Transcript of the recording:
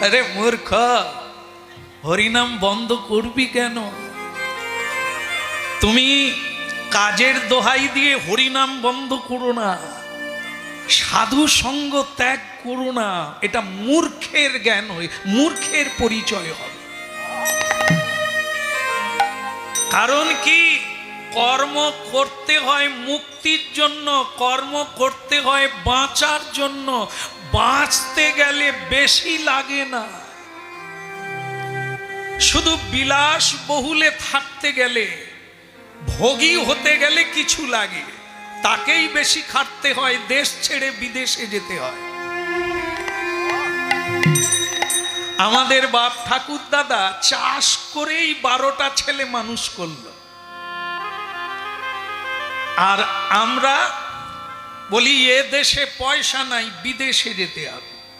আরে মূর্খ, হরিনাম বন্ধ করবি কেন? তুমি কাজের দোহাই দিয়ে হরিনাম বন্ধ করো না, সাধু সঙ্গ ত্যাগ করো না। এটা মূর্খের জ্ঞান, মূর্খের পরিচয় হবে। কারণ কি, কর্ম করতে হয় মুক্তির জন্য, কর্ম করতে হয় বাঁচার জন্য। বাঁচতে গেলে বেশি লাগে না, শুধু বিলাস বহুলে থাকতে গেলে, ভোগী হতে গেলে কিছু লাগে, তাকেই বেশি খাটতে হয়, দেশ ছেড়ে বিদেশে যেতে হয়। আমাদের বাপ ঠাকুর দাদা চাষ করেই 12টা ছেলে মানুষ করল, আর আমরা বলি এ দেশে পয়সা নাই, বিদেশে যেতে হবে।